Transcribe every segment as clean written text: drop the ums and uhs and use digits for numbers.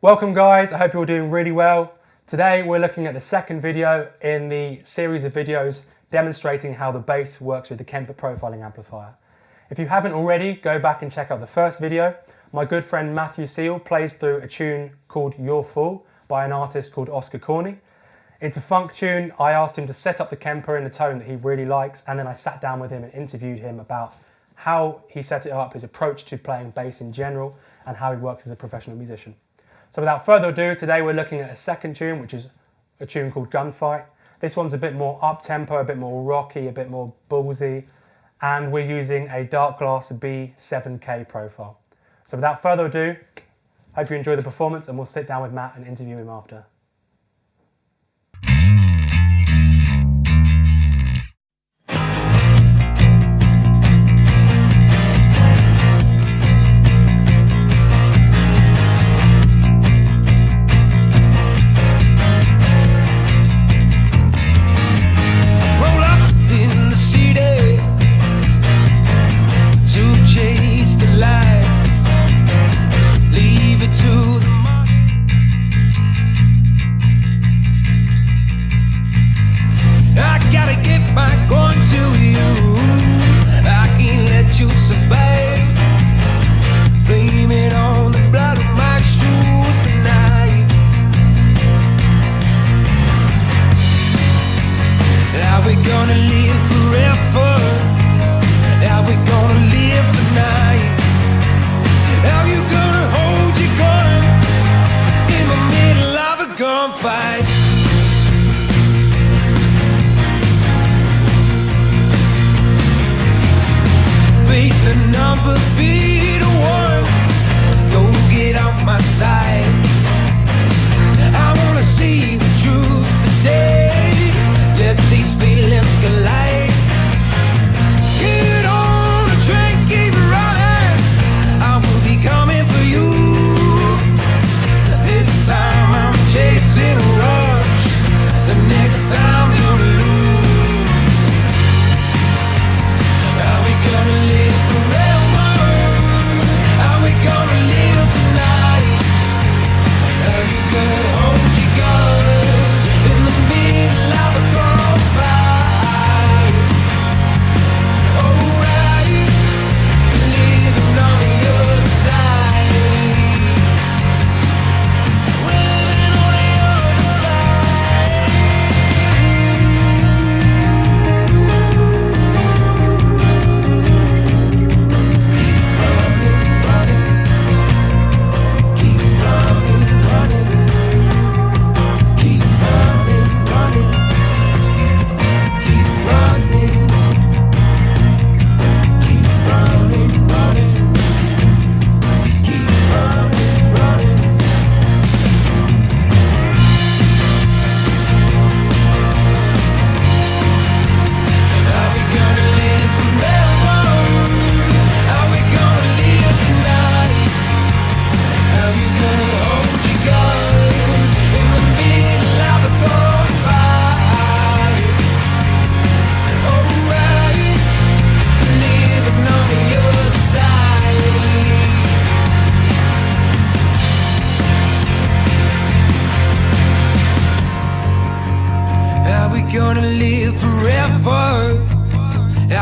Welcome guys, I hope you're all doing really well. Today we're looking at the second video in the series of videos demonstrating how the bass works with the Kemper Profiling Amplifier. If you haven't already, go back and check out the first video. My good friend Matthew Seal plays through a tune called You're Full by an artist called Oscar Corney. It's a funk tune. I asked him to set up the Kemper in a tone that he really likes, and then I sat down with him and interviewed him about how he set it up, his approach to playing bass in general, and how he works as a professional musician. So without further ado, today we're looking at a second tune, which is a tune called Gunfight. This one's a bit more up-tempo, a bit more rocky, a bit more ballsy, and we're using a Dark Glass B7K profile. So without further ado, hope you enjoy the performance, and we'll sit down with Matt and interview him after.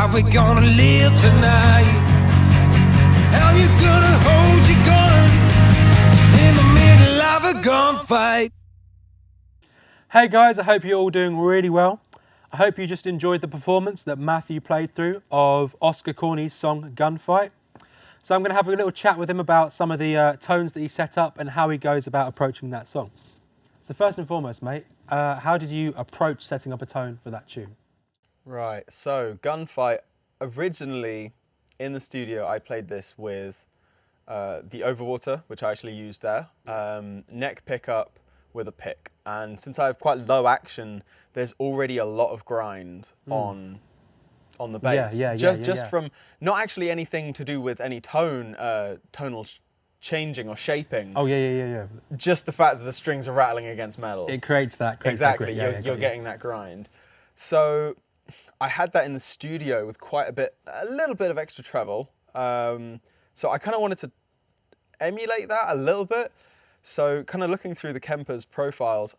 How we gonna live tonight? How you gonna hold your gun in the middle of a gunfight? Hey guys, I hope you're all doing really well. I hope you just enjoyed the performance that Matthew played through of Oscar Corney's song Gunfight. So I'm going to have a little chat with him about some of the tones that he set up and how he goes about approaching that song. So first and foremost, mate, how did you approach setting up a tone for that tune? Right, so Gunfight, originally in the studio I played this with the Overwater, which I actually used there, neck pickup with a pick, and since I have quite low action, there's already a lot of grind on the bass. Just from not actually anything to do with any tonal changing or shaping. Oh yeah. Just the fact that the strings are rattling against metal. It creates that. Exactly, you're getting that grind. So I had that in the studio with a little bit of extra treble. So I kind of wanted to emulate that a little bit. So kind of looking through the Kemper's profiles,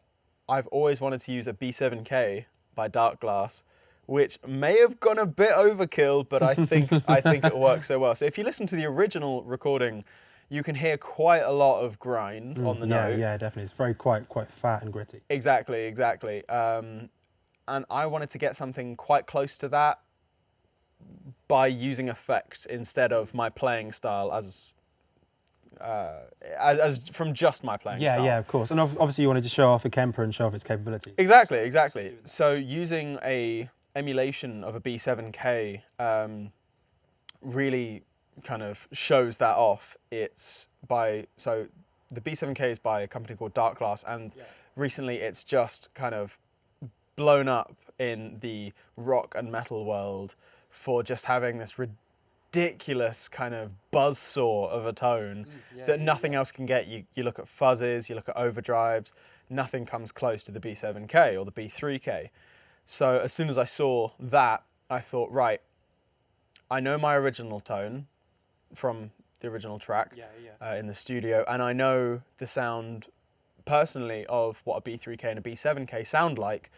I've always wanted to use a B7K by Dark Glass, which may have gone a bit overkill, but I think it works so well. So if you listen to the original recording, you can hear quite a lot of grind on the note. Yeah, definitely. It's very quite fat and gritty. Exactly. And I wanted to get something quite close to that by using effects instead of my playing style as from just my playing style. Yeah, of course. And obviously you wanted to show off a Kemper and show off its capabilities. Exactly. So using a emulation of a B7K really kind of shows that off. So the B7K is by a company called Dark Glass, and recently it's just kind of blown up in the rock and metal world for just having this ridiculous kind of buzzsaw of a tone that nothing else can get. You look at fuzzes, you look at overdrives, nothing comes close to the B7K or the B3K. So as soon as I saw that, I thought, right, I know my original tone from the original track in the studio, and I know the sound personally of what a B3K and a B7K sound like,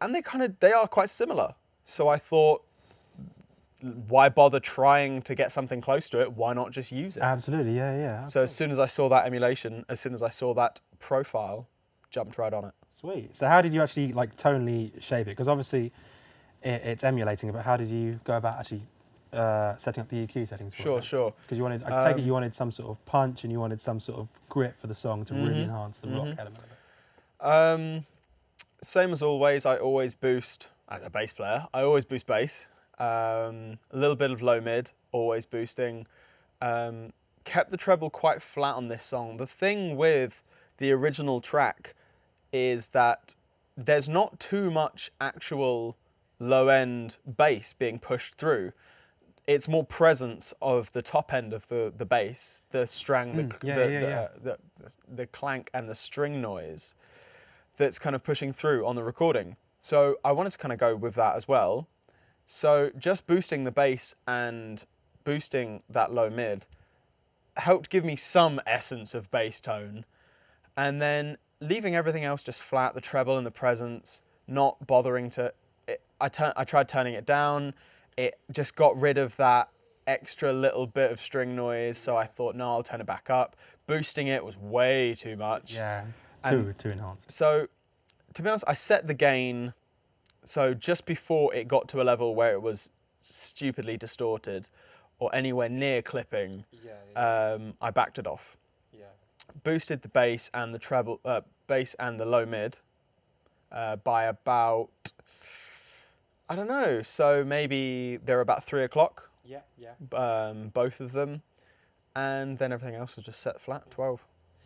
and they are quite similar. So I thought, why bother trying to get something close to it? Why not just use it? Absolutely, yeah. So as soon as I saw that emulation, as soon as I saw that profile, jumped right on it. Sweet. So how did you actually like tonally shape it? Because obviously it's emulating it, but how did you go about actually setting up the EQ settings for it? Sure. Because I take it you wanted some sort of punch and you wanted some sort of grit for the song to really enhance the rock element of it. Same as always, I always boost, as a bass player, I always boost bass. A little bit of low mid, always boosting. Kept the treble quite flat on this song. The thing with the original track is that there's not too much actual low end bass being pushed through. It's more presence of the top end of the bass, the strang, the clank and the string noise that's kind of pushing through on the recording. So I wanted to kind of go with that as well. So just boosting the bass and boosting that low mid helped give me some essence of bass tone, and then leaving everything else just flat, the treble and the presence, not bothering to... I tried turning it down. It just got rid of that extra little bit of string noise, so I thought, no, I'll turn it back up. Boosting it was way too much. Yeah, too enhanced. So, to be honest, I set the gain so just before it got to a level where it was stupidly distorted or anywhere near clipping, I backed it off. Boosted the bass and the treble, bass and the low mid by about, I don't know, so maybe they're about 3 o'clock. Both of them, and then everything else was just set flat, 12.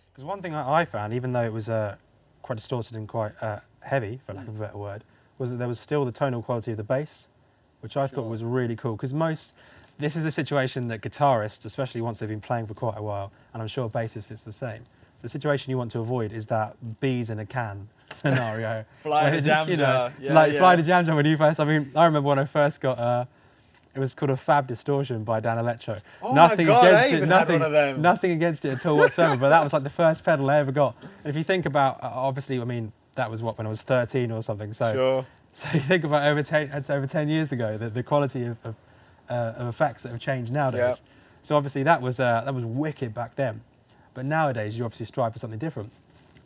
Because one thing I found, even though it was quite distorted and quite heavy, for lack of a better word, was that there was still the tonal quality of the bass, which I thought was really cool. Because this is the situation that guitarists, especially once they've been playing for quite a while, and I'm sure bassists it's the same. The situation you want to avoid is that bees in a can scenario. Flying a jam jar. Flying a jam jar when you first. I mean, I remember when I first got. It was called a Fab Distortion by Dan Electro. Oh nothing my God, against I even had one of them. Nothing against it at all whatsoever, but that was like the first pedal I ever got. And if you think about, obviously, I mean, that was when I was 13 or something. So you think about over 10 years ago, the quality of effects that have changed nowadays. So obviously that was wicked back then. But nowadays you obviously strive for something different.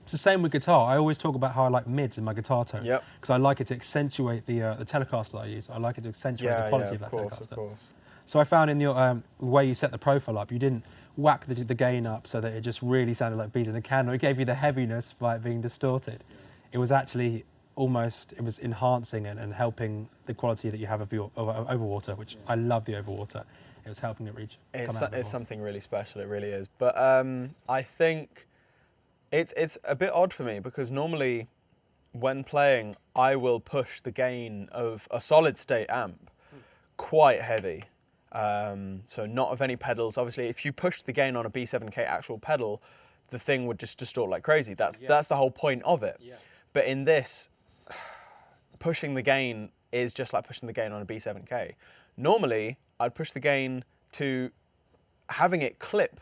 It's the same with guitar. I always talk about how I like mids in my guitar tone. Because I like it to accentuate the Telecaster I use. I like it to accentuate the quality of that Telecaster. Of course. So I found in your way you set the profile up, you didn't whack the gain up so that it just really sounded like bees in a can, or it gave you the heaviness by it being distorted. It was actually almost, it was enhancing and helping the quality that you have of your Overwater, which I love the Overwater. It was helping it reach. It's something really special, it really is. But I think it's a bit odd for me because normally when playing, I will push the gain of a solid state amp quite heavy. So not of any pedals. Obviously, if you pushed the gain on a B7K actual pedal, the thing would just distort like crazy. That's the whole point of it. But in this, pushing the gain is just like pushing the gain on a B7K. Normally, I'd push the gain to having it clip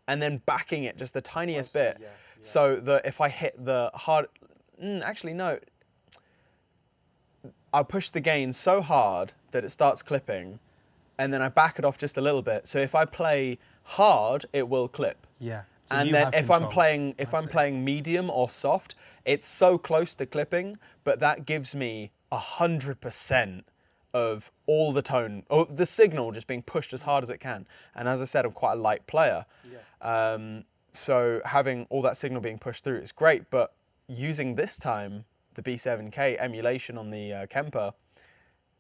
and then backing it just the tiniest bit, so that if I hit the hard, actually no, I'll push the gain so hard that it starts clipping, and then I back it off just a little bit. So if I play hard, it will clip. Yeah. So And you then have if I'm control. playing medium or soft, it's so close to clipping, but that gives me 100% of all the tone, or the signal just being pushed as hard as it can. And as I said, I'm quite a light player. So having all that signal being pushed through is great, but using this time the B7K emulation on the Kemper,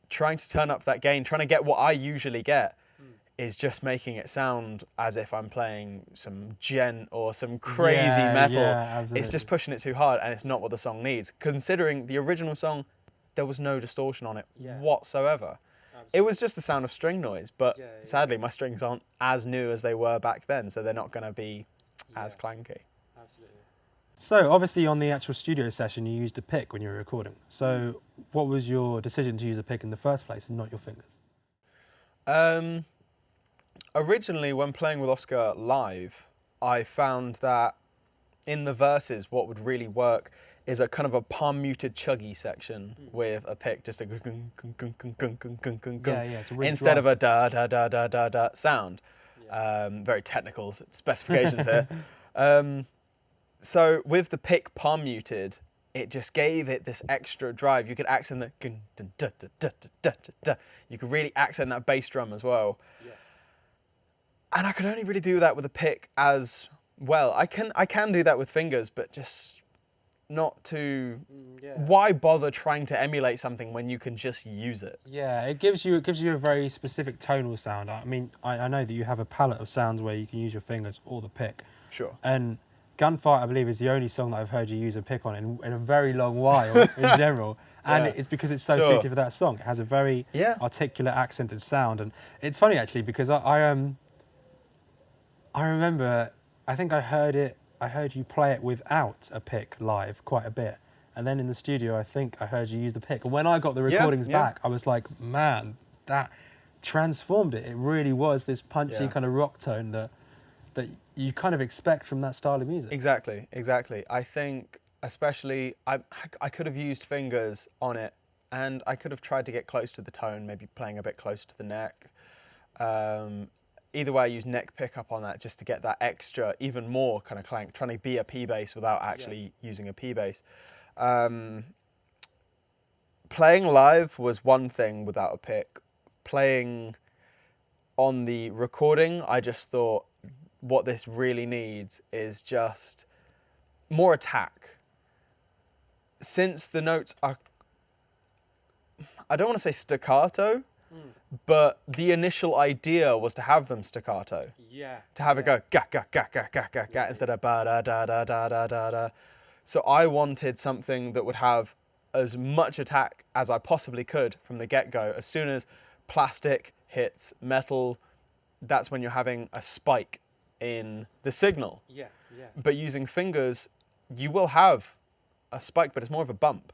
trying to turn up that gain, trying to get what I usually get, is just making it sound as if I'm playing some gent or some crazy metal. Yeah, it's just pushing it too hard, and it's not what the song needs. Considering the original song, there was no distortion on it whatsoever. It was just the sound of string noise, but sadly my strings aren't as new as they were back then, so they're not going to be as clanky. Absolutely. So obviously on the actual studio session you used a pick when you were recording. So what was your decision to use a pick in the first place and not your fingers? Originally, when playing with Oscar live, I found that in the verses, what would really work is a kind of a palm muted chuggy section with a pick, just a gung, gung, gung, gung, gung, gung, gung, gung, gung, it's a really instead of dry. a da da da da da da sound. Very technical specifications here. So with the pick palm muted, it just gave it this extra drive. You could accent the gung, dun, da, da, da, da, da, da, da. You could really accent that bass drum as well. And I could only really do that with a pick as well. I can do that with fingers, but just not to. Why bother trying to emulate something when you can just use it? Yeah, it gives you a very specific tonal sound. I mean, I know that you have a palette of sounds where you can use your fingers or the pick. Sure. And Gunfight, I believe, is the only song that I've heard you use a pick on in a very long while in general. And it's because it's so suited for that song. It has a very articulate, accented sound. And it's funny, actually, because I remember, I think I heard you play it without a pick live quite a bit. And then in the studio, I think I heard you use the pick. And when I got the recordings back, I was like, man, that transformed it. It really was this punchy kind of rock tone that you kind of expect from that style of music. Exactly. I think especially, I could have used fingers on it, and I could have tried to get close to the tone, maybe playing a bit close to the neck. Either way, I use neck pickup on that just to get that extra, even more kind of clank, trying to be a P bass without actually using a P bass. Playing live was one thing without a pick. Playing on the recording, I just thought what this really needs is just more attack. Since the notes are, I don't want to say staccato, but the initial idea was to have them staccato. To have it go ga ga ga ga ga ga ga instead of ba da da da da da da da. So I wanted something that would have as much attack as I possibly could from the get-go. As soon as plastic hits metal, that's when you're having a spike in the signal. But using fingers, you will have a spike, but it's more of a bump.